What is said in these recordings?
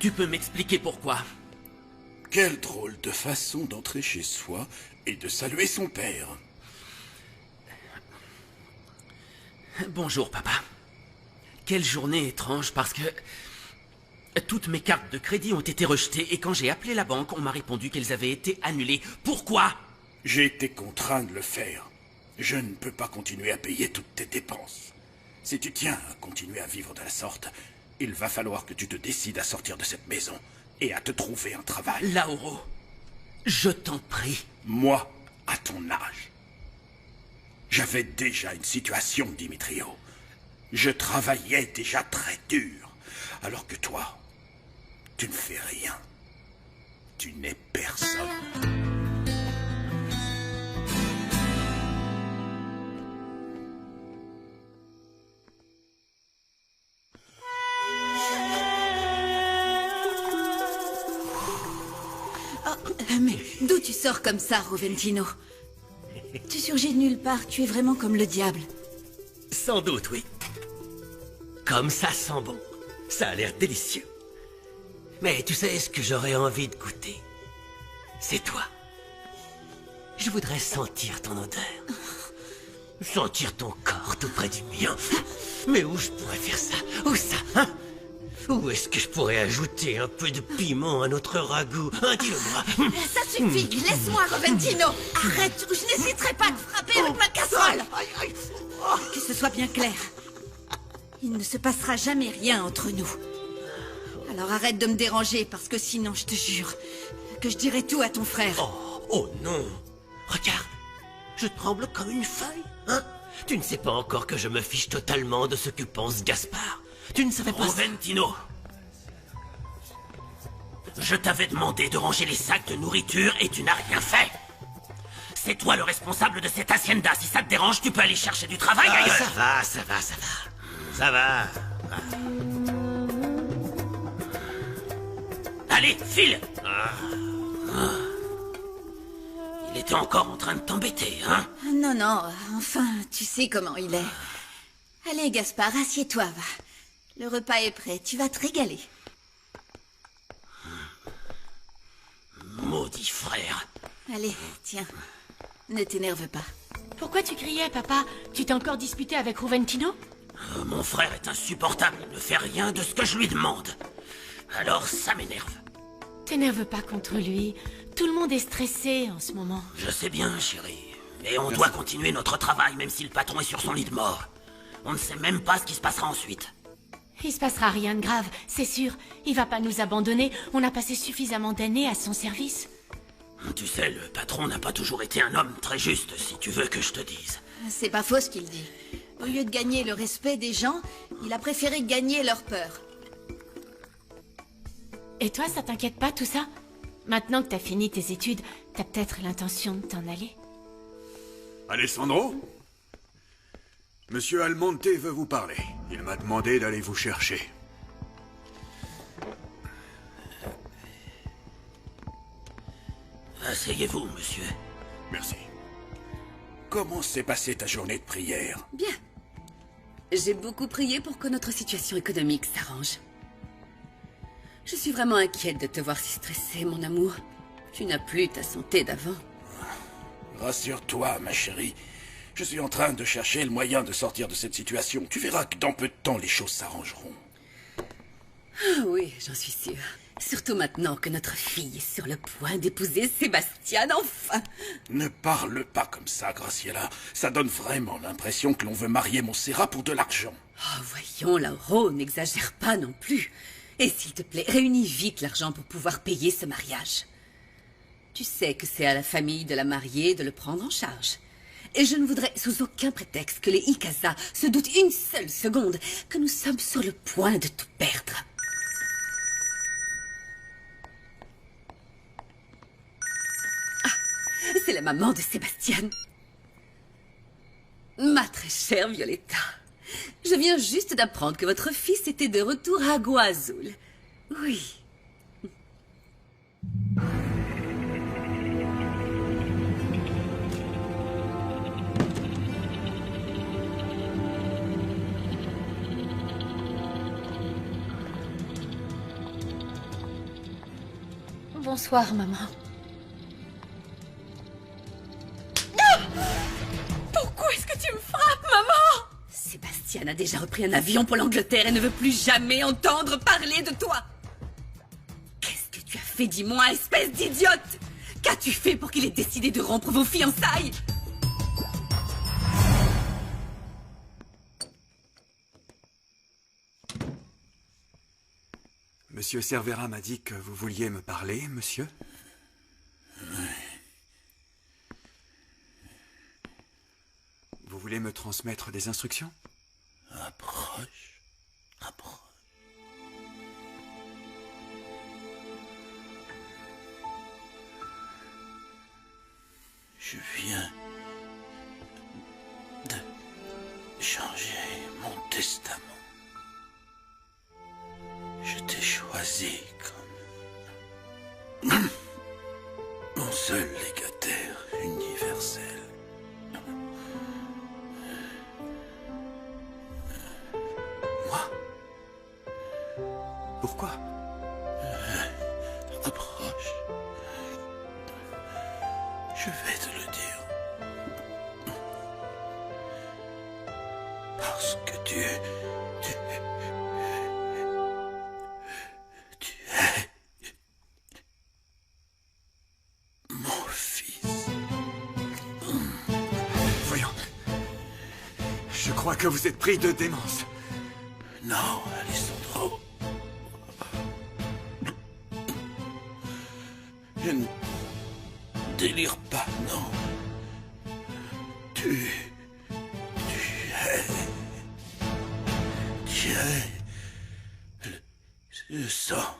Tu peux m'expliquer pourquoi? Quelle drôle de façon d'entrer chez soi et de saluer son père. Bonjour, papa. Quelle journée étrange, parce que... toutes mes cartes de crédit ont été rejetées, et quand j'ai appelé la banque, on m'a répondu qu'elles avaient été annulées. Pourquoi? J'ai été contraint de le faire. Je ne peux pas continuer à payer toutes tes dépenses. Si tu tiens à continuer à vivre de la sorte, il va falloir que tu te décides à sortir de cette maison et à te trouver un travail. Lauro, je t'en prie. Moi, à ton âge, j'avais déjà une situation, Dimitrio. Je travaillais déjà très dur, alors que toi, tu ne fais rien. Tu n'es personne. Mais d'où tu sors comme ça, Roventino? Tu surgis de nulle part, tu es vraiment comme le diable. Sans doute, oui. Comme ça sent bon. Ça a l'air délicieux. Mais tu sais ce que j'aurais envie de goûter? C'est toi. Je voudrais sentir ton odeur. Sentir ton corps tout près du mien. Mais où je pourrais faire ça? Où ça, hein? Où est-ce que je pourrais ajouter un peu de piment à notre ragoût? Hein, dis-le-moi. Ça suffit, laisse-moi, Roventino. Arrête, ou je n'hésiterai pas à te frapper avec ma casserole. Que ce soit bien clair. Il ne se passera jamais rien entre nous. Alors arrête de me déranger, parce que sinon, je te jure, que je dirai tout à ton frère. Oh non. Regarde, je tremble comme une feuille, hein? Tu ne sais pas encore que je me fiche totalement de ce que pense Gaspard. Tu ne savais pas... Roventino, je t'avais demandé de ranger les sacs de nourriture et tu n'as rien fait. C'est toi le responsable de cette hacienda. Si ça te dérange, tu peux aller chercher du travail ailleurs. Ça va. Ça va. Allez, file. Il était encore en train de t'embêter, hein? Non, enfin, tu sais comment il est. Allez, Gaspard, assieds-toi, va. Le repas est prêt, tu vas te régaler. Maudit frère. Allez, tiens, ne t'énerve pas. Pourquoi tu criais, papa? Tu t'es encore disputé avec Roventino? Mon frère est insupportable, il ne fait rien de ce que je lui demande. Alors ça m'énerve. T'énerve pas contre lui. Tout le monde est stressé en ce moment. Je sais bien, chérie. Mais on doit continuer notre travail, même si le patron est sur son lit de mort. On ne sait même pas ce qui se passera ensuite. Il se passera rien de grave, c'est sûr. Il va pas nous abandonner. On a passé suffisamment d'années à son service. Tu sais, le patron n'a pas toujours été un homme très juste, si tu veux que je te dise. C'est pas faux ce qu'il dit. Au lieu de gagner le respect des gens, il a préféré gagner leur peur. Et toi, ça t'inquiète pas tout ça? Maintenant que t'as fini tes études, t'as peut-être l'intention de t'en aller? Alessandro? Monsieur Almonte veut vous parler. Il m'a demandé d'aller vous chercher. Asseyez-vous, monsieur. Merci. Comment s'est passée ta journée de prière? Bien. J'ai beaucoup prié pour que notre situation économique s'arrange. Je suis vraiment inquiète de te voir si stressé, mon amour. Tu n'as plus ta santé d'avant. Rassure-toi, ma chérie. Je suis en train de chercher le moyen de sortir de cette situation. Tu verras que dans peu de temps, les choses s'arrangeront. Ah oui, j'en suis sûre. Surtout maintenant que notre fille est sur le point d'épouser Sébastien, enfin. Ne parle pas comme ça, Graciela. Ça donne vraiment l'impression que l'on veut marier Montserrat pour de l'argent. Oh, voyons, Lauro, n'exagère pas non plus. Et s'il te plaît, réunis vite l'argent pour pouvoir payer ce mariage. Tu sais que c'est à la famille de la mariée de le prendre en charge. Et je ne voudrais sous aucun prétexte que les Ikasa se doutent une seule seconde que nous sommes sur le point de tout perdre. Ah, c'est la maman de Sébastien. Ma très chère Violetta, je viens juste d'apprendre que votre fils était de retour à Agua Azul. Oui. Bonsoir, maman. Pourquoi est-ce que tu me frappes, maman? Sébastien a déjà repris un avion pour l'Angleterre et ne veut plus jamais entendre parler de toi. Qu'est-ce que tu as fait, dis-moi, espèce d'idiote? Qu'as-tu fait pour qu'il ait décidé de rompre vos fiançailles? Monsieur Cervera m'a dit que vous vouliez me parler, monsieur. Vous voulez me transmettre des instructions? Approche. Approche. Je viens de changer mon testament. Je t'ai choisi comme mon seul légataire universel. Moi? Pourquoi? Approche. Je vais te le dire. Parce que tu es mon fils. Voyons. Je crois que vous êtes pris de démence. Non, Alessandro. Je ne délire pas, non. Tu es le sang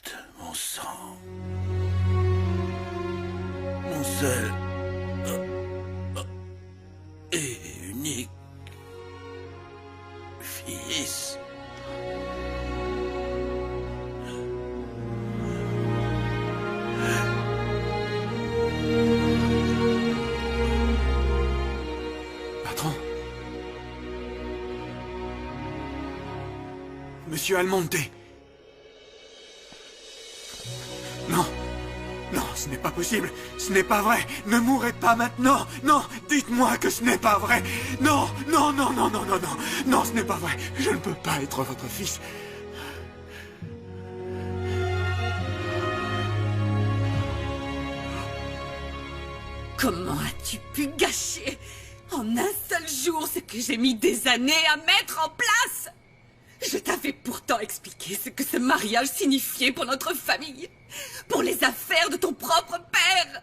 de mon sang. Mon seul et unique fils. Patron? Monsieur Almonte? Non. Non, ce n'est pas possible. Ce n'est pas vrai. Ne mourrez pas maintenant. Non, dites-moi que ce n'est pas vrai. Non, non, non, non, non, non, non. Non, ce n'est pas vrai. Je ne peux pas être votre fils. Comment as-tu pu gâcher en un seul jour ce que j'ai mis des années à mettre en place? Je t'avais pourtant expliqué ce que ce mariage signifiait pour notre famille, pour les affaires de ton propre père.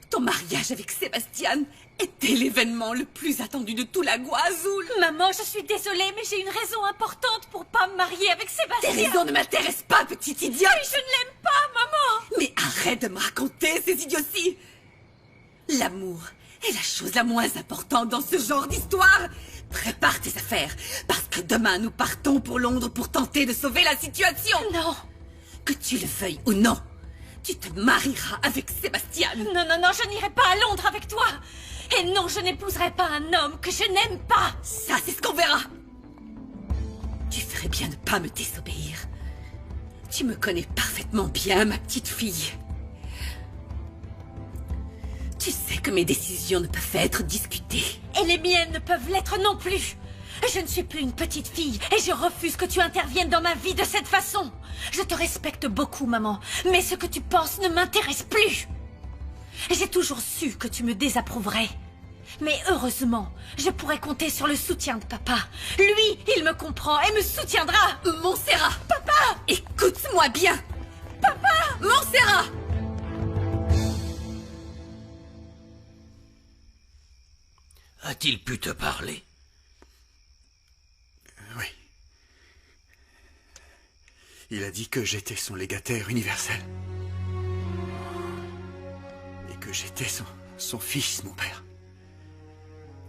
Ton mariage avec Sébastien était l'événement le plus attendu de tout Lago Azul. Maman, je suis désolée, mais j'ai une raison importante pour pas me marier avec Sébastien. Tes raisons ne m'intéressent pas, petite idiote. Mais je ne l'aime pas, maman. Mais arrête de me raconter ces idioties. L'amour est la chose la moins importante dans ce genre d'histoire. Prépare tes affaires, parce que demain nous partons pour Londres pour tenter de sauver la situation. Non. Que tu le veuilles ou non, tu te marieras avec Sébastien. Non, non, non, je n'irai pas à Londres avec toi. Et non, je n'épouserai pas un homme que je n'aime pas. Ça, c'est ce qu'on verra. Tu ferais bien de pas me désobéir. Tu me connais parfaitement bien, ma petite fille. Tu sais que mes décisions ne peuvent être discutées. Et les miennes ne peuvent l'être non plus. Je ne suis plus une petite fille et je refuse que tu interviennes dans ma vie de cette façon. Je te respecte beaucoup, maman, mais ce que tu penses ne m'intéresse plus. J'ai toujours su que tu me désapprouverais. Mais heureusement, je pourrais compter sur le soutien de papa. Lui, il me comprend et me soutiendra. Montserrat! Papa! Écoute-moi bien! Papa! Montserrat! A-t-il pu te parler? Oui. Il a dit que j'étais son légataire universel. Et que j'étais son fils, mon père.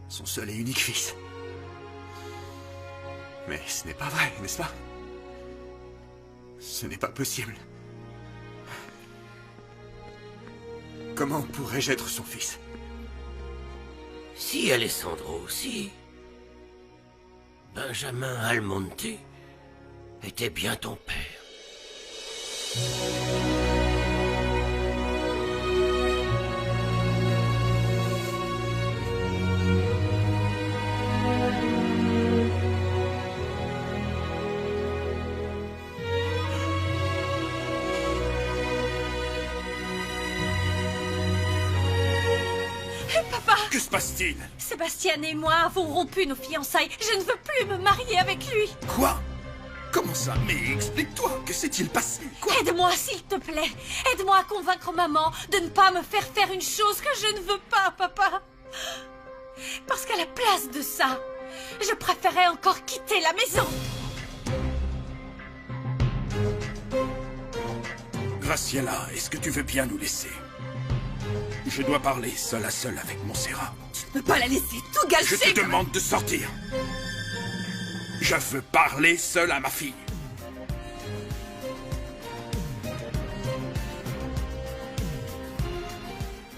Son seul et unique fils. Mais ce n'est pas vrai, n'est-ce pas? Ce n'est pas possible. Comment pourrais-je être son fils? Si, Alessandro, si. Benjamin Almonte était bien ton père. Papa! Que se passe-t-il? Sébastien et moi avons rompu nos fiançailles. Je ne veux plus me marier avec lui. Quoi? Comment ça? Mais explique-toi, que s'est-il passé? Quoi? Aide-moi, s'il te plaît. Aide-moi à convaincre maman de ne pas me faire faire une chose que je ne veux pas, papa. Parce qu'à la place de ça, je préférais encore quitter la maison. Graciela, est-ce que tu veux bien nous laisser? Je dois parler seul à seul avec Montserrat. Tu ne peux pas la laisser tout gâcher. Je te demande de sortir. Je veux parler seul à ma fille.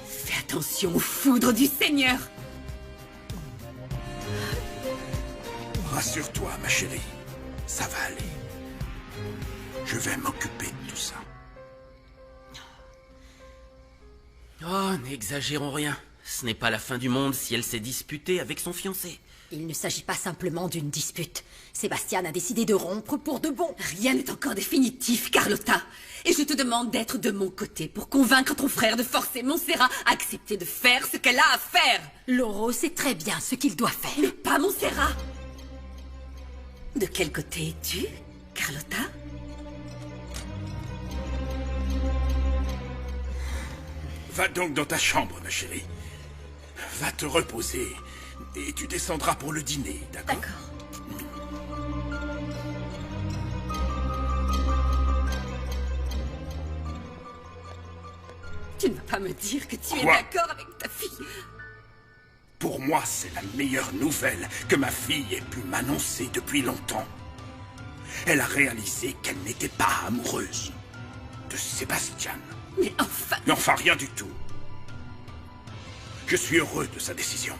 Fais attention aux foudres du Seigneur. Rassure-toi, ma chérie. Ça va aller. Je vais m'occuper de tout ça. Oh, n'exagérons rien. Ce n'est pas la fin du monde si elle s'est disputée avec son fiancé. Il ne s'agit pas simplement d'une dispute. Sébastien a décidé de rompre pour de bon. Rien n'est encore définitif, Carlotta. Et je te demande d'être de mon côté pour convaincre ton frère de forcer Montserrat à accepter de faire ce qu'elle a à faire. Lauro sait très bien ce qu'il doit faire. Mais pas Montserrat. De quel côté es-tu, Carlotta? Va donc dans ta chambre, ma chérie. Va te reposer. Et tu descendras pour le dîner, d'accord? D'accord. Tu ne vas pas me dire que tu es Quoi? d'accord avec ta fille? Pour moi, c'est la meilleure nouvelle que ma fille ait pu m'annoncer depuis longtemps. Elle a réalisé qu'elle n'était pas amoureuse de Sébastien. Mais enfin... Mais enfin, rien du tout. Je suis heureux de sa décision.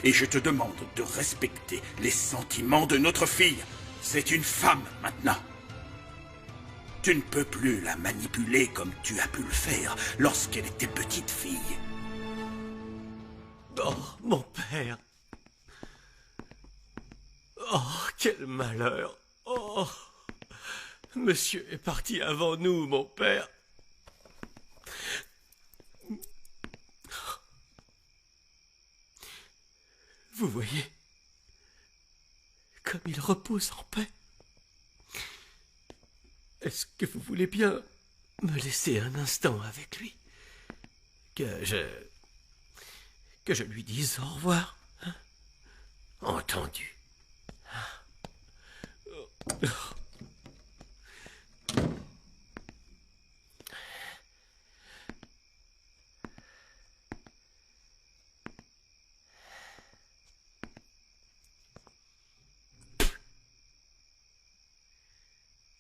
Et je te demande de respecter les sentiments de notre fille. C'est une femme, maintenant. Tu ne peux plus la manipuler comme tu as pu le faire lorsqu'elle était petite fille. Oh, mon père. Oh, quel malheur. Oh, monsieur est parti avant nous, mon père. Vous voyez, comme il repose en paix. Est-ce que vous voulez bien me laisser un instant avec lui? Que je lui dise au revoir, hein? Entendu.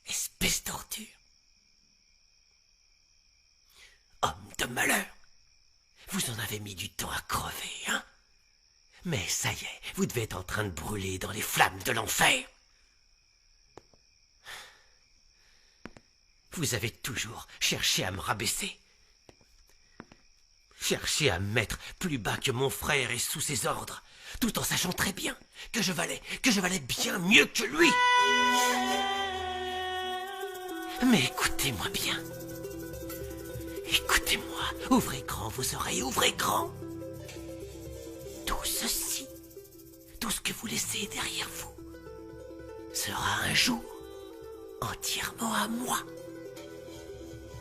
Espèce d'ordure. Homme de malheur. Vous en avez mis du temps à crever, hein? Mais ça y est, vous devez être en train de brûler dans les flammes de l'enfer. Vous avez toujours cherché à me rabaisser. Cherché à me mettre plus bas que mon frère et sous ses ordres, tout en sachant très bien que je valais bien mieux que lui. Mais écoutez-moi bien. Écoutez-moi, ouvrez grand vos oreilles, ouvrez grand. Tout ceci, tout ce que vous laissez derrière vous, sera un jour entièrement à moi.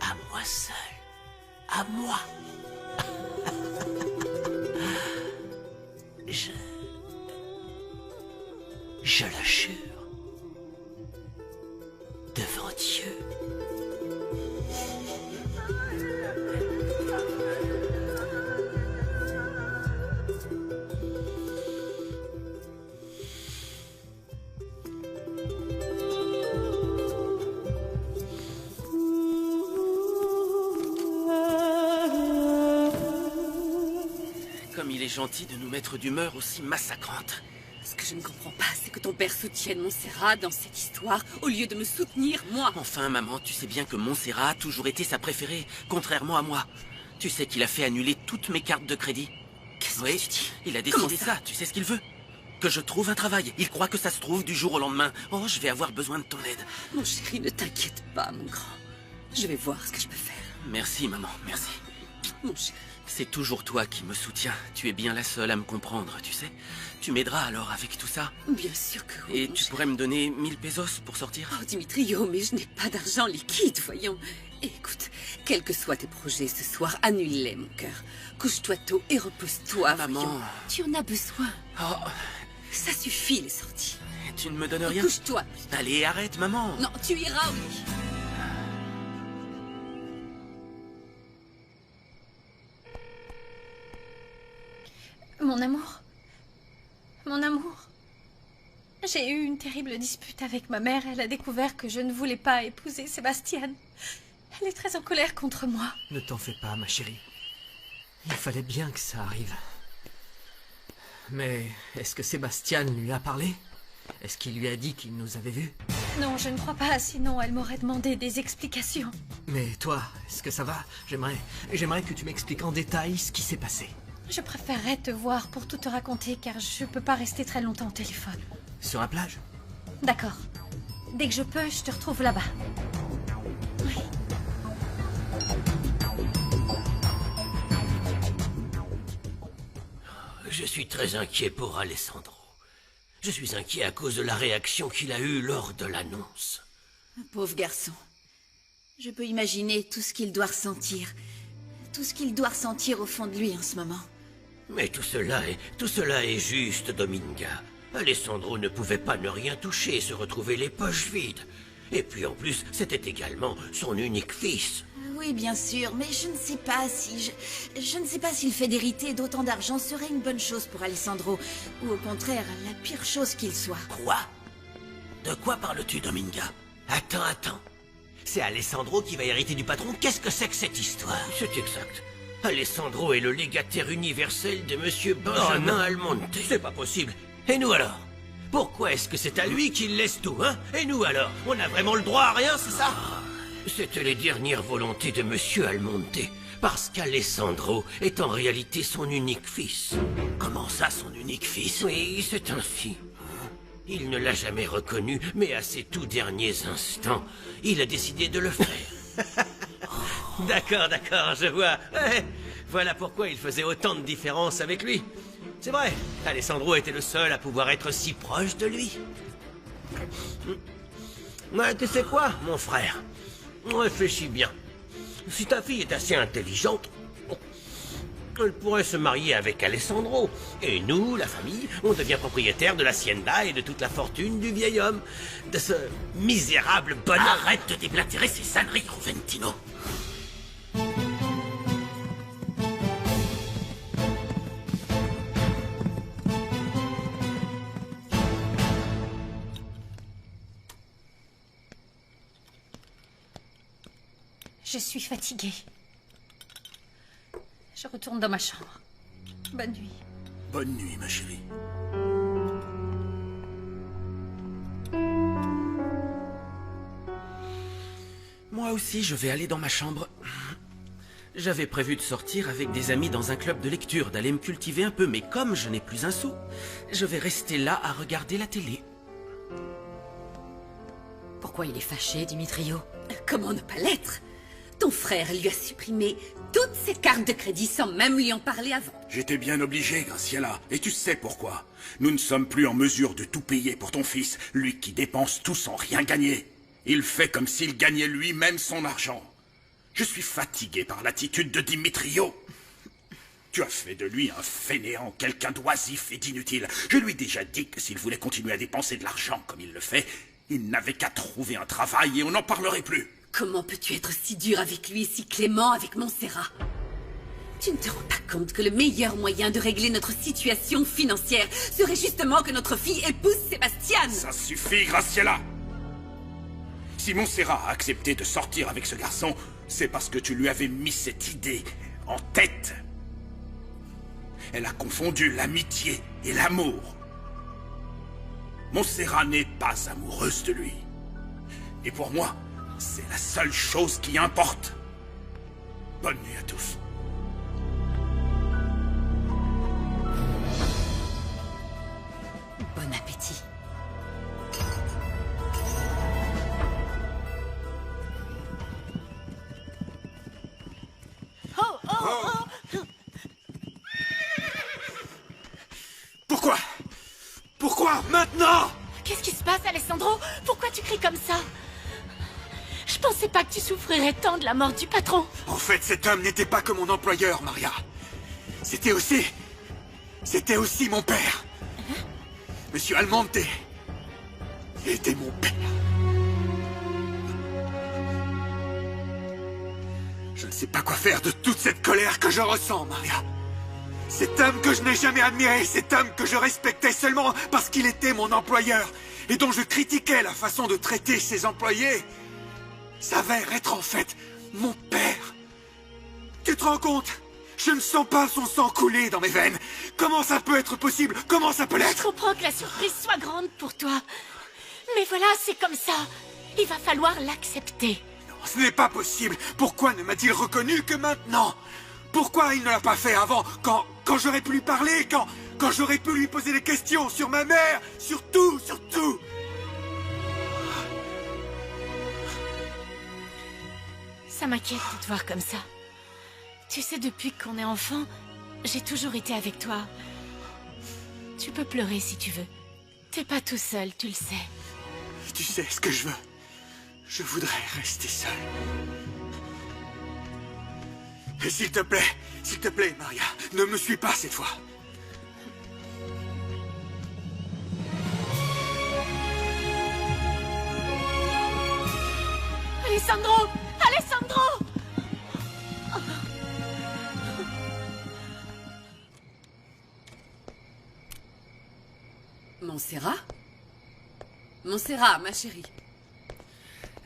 À moi seul, à moi. Je le jure, devant Dieu. Comme il est gentil de nous mettre d'humeur aussi massacrante. Ce que je ne comprends pas, c'est que ton père soutienne Montserrat dans cette histoire au lieu de me soutenir, moi. Enfin, maman, tu sais bien que Montserrat a toujours été sa préférée, contrairement à moi. Tu sais qu'il a fait annuler toutes mes cartes de crédit. Qu'est-ce Oui, que tu dis? il a Comment décidé ça? ça. Tu sais ce qu'il veut? Que je trouve un travail. Il croit que ça se trouve du jour au lendemain. Oh, je vais avoir besoin de ton aide. Mon chéri, ne t'inquiète pas, mon grand. Je vais voir ce que je peux faire. Merci, maman, merci. Mon chéri. C'est toujours toi qui me soutiens. Tu es bien la seule à me comprendre, tu sais. Tu m'aideras alors avec tout ça. Bien sûr que oui, Et mon tu chéri. pourrais me donner 1000 pesos pour sortir? Oh, Dimitrio, mais je n'ai pas d'argent liquide, voyons. Écoute, quels que soient tes projets ce soir, annule-les, mon cœur. Couche-toi tôt et repose-toi, Maman. voyons. Tu en as besoin. Oh, Ça suffit, les sorties. tu ne me donnes rien? Couche-toi. Allez, arrête, maman. Non, tu iras au lit. Mon amour. Mon amour. J'ai eu une terrible dispute avec ma mère. Elle a découvert que je ne voulais pas épouser Sébastien. Elle est très en colère contre moi. Ne t'en fais pas, ma chérie. Il fallait bien que ça arrive. Mais est-ce que Sébastien lui a parlé? Est-ce qu'il lui a dit qu'il nous avait vus? Non, je ne crois pas, sinon elle m'aurait demandé des explications. Mais toi, est-ce que ça va? J'aimerais que tu m'expliques en détail ce qui s'est passé. Je préférerais te voir pour tout te raconter, car je peux pas rester très longtemps au téléphone. Sur la plage? D'accord. Dès que je peux, je te retrouve là-bas. Oui. Je suis très inquiet pour Alessandro. Je suis inquiet à cause de la réaction qu'il a eue lors de l'annonce. Pauvre garçon. Je peux imaginer tout ce qu'il doit ressentir. Tout ce qu'il doit ressentir au fond de lui en ce moment. Mais tout cela est juste, Dominga. Alessandro ne pouvait pas ne rien toucher et se retrouver les poches vides. Et puis en plus, c'était également son unique fils. Oui, bien sûr, mais je ne sais pas si... Je ne sais pas si le fait d'hériter d'autant d'argent serait une bonne chose pour Alessandro. Ou au contraire, la pire chose qu'il soit. Quoi? De quoi parles-tu, Dominga? Attends. C'est Alessandro qui va hériter du patron? Qu'est-ce que c'est que cette histoire? C'est exact. Alessandro est le légataire universel de Monsieur Benjamin Almonte. C'est pas possible. Et nous alors? Pourquoi est-ce que c'est à lui qu'il laisse tout, hein? Et nous alors? On a vraiment le droit à rien, c'est ça? C'était les dernières volontés de Monsieur Almonte. Parce qu'Alessandro est en réalité son unique fils. Comment ça, son unique fils? Oui, c'est ainsi. Il ne l'a jamais reconnu, mais à ses tout derniers instants, il a décidé de le faire. D'accord, je vois. Ouais, voilà pourquoi il faisait autant de différence avec lui. C'est vrai, Alessandro était le seul à pouvoir être si proche de lui. Ouais, tu sais quoi, mon frère? Réfléchis bien. Si ta fille est assez intelligente, elle pourrait se marier avec Alessandro. Et nous, la famille, on devient propriétaire de l'hacienda et de toute la fortune du vieil homme. De ce misérable bonhomme. Arrête de déblatérer ces saleries, Roventino. Je suis fatiguée. Je retourne dans ma chambre. Bonne nuit. Bonne nuit, ma chérie. Moi aussi, je vais aller dans ma chambre. J'avais prévu de sortir avec des amis dans un club de lecture, d'aller me cultiver un peu, mais comme je n'ai plus un sou, je vais rester là à regarder la télé. Pourquoi il est fâché, Dimitrio? Comment ne pas l'être? Ton frère lui a supprimé toutes ses cartes de crédit sans même lui en parler avant. J'étais bien obligé, Graciela, et tu sais pourquoi. Nous ne sommes plus en mesure de tout payer pour ton fils, lui qui dépense tout sans rien gagner. Il fait comme s'il gagnait lui-même son argent. Je suis fatigué par l'attitude de Dimitrio. Tu as fait de lui un fainéant, quelqu'un d'oisif et d'inutile. Je lui ai déjà dit que s'il voulait continuer à dépenser de l'argent comme il le fait, il n'avait qu'à trouver un travail et on n'en parlerait plus. Comment peux-tu être si dur avec lui et si clément avec Montserrat? Tu ne te rends pas compte que le meilleur moyen de régler notre situation financière serait justement que notre fille épouse Sébastien? Ça suffit, Graciela. Si Montserrat a accepté de sortir avec ce garçon, c'est parce que tu lui avais mis cette idée en tête. Elle a confondu l'amitié et l'amour. Montserrat n'est pas amoureuse de lui. Et pour moi, c'est la seule chose qui importe. Bonne nuit à tous. Bon appétit. Pourquoi? Pourquoi maintenant? Qu'est-ce qui se passe, Alessandro? Pourquoi tu cries comme ça? Je pensais pas que tu souffrirais tant de la mort du patron. En fait, cet homme n'était pas que mon employeur, Maria. C'était aussi mon père. Monsieur Almonte était mon père. Je ne sais pas quoi faire de toute cette colère que je ressens, Maria. Cet homme que je n'ai jamais admiré, cet homme que je respectais seulement parce qu'il était mon employeur et dont je critiquais la façon de traiter ses employés, s'avère être en fait mon père. Tu te rends compte? Je ne sens pas son sang couler dans mes veines. Comment ça peut être possible? Comment ça peut Je l'être? comprends que la surprise soit grande pour toi. Mais voilà, c'est comme ça. Il va falloir l'accepter. Non, ce n'est pas possible. Pourquoi ne m'a-t-il reconnu que maintenant? Pourquoi il ne l'a pas fait avant, quand j'aurais pu lui parler, quand j'aurais pu lui poser des questions sur ma mère, sur tout? Ça m'inquiète de te voir comme ça. Tu sais, depuis qu'on est enfant, j'ai toujours été avec toi. Tu peux pleurer si tu veux. T'es pas tout seul, tu le sais. Tu sais ce que je veux? Je voudrais rester seul. Et s'il te plaît, Maria, ne me suis pas cette fois. Alessandro! Alessandro! Montserrat? Montserrat, ma chérie.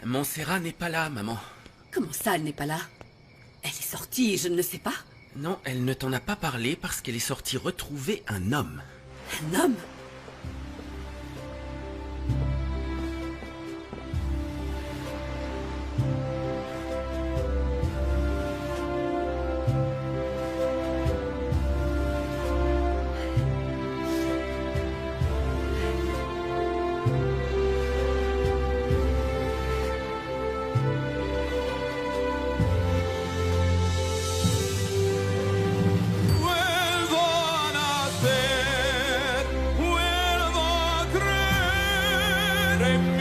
Montserrat n'est pas là, maman. Comment ça, elle n'est pas là? Elle est sortie, je ne le sais pas. Non, elle ne t'en a pas parlé parce qu'elle est sortie retrouver un homme. Un homme? Vuelvo a creer en